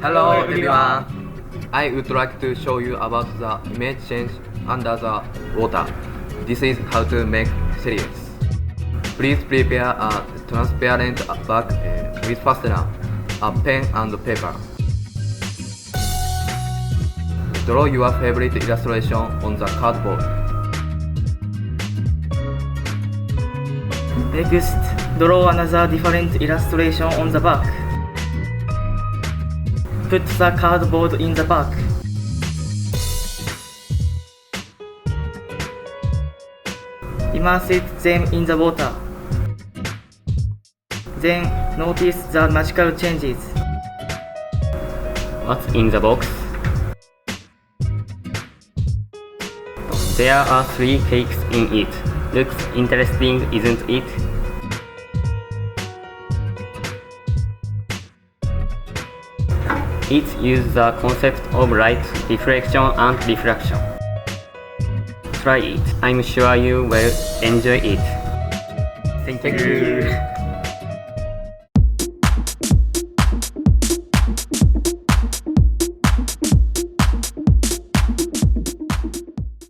Hello everyone. I would like to show you about the image change under the water. This is how to make series. Please prepare a transparent bag with fastener, a pen and paper. Draw your favorite illustration on the cardboard. Next, draw another different illustration on the back. Put the cardboard in the bag. Immerse them in the water. Then notice the magical changes. What's in the box? There are 3 cakes in it. Looks interesting, isn't it? It uses the concept of light, reflection and refraction. Try it. I'm sure you will enjoy it. Thank you.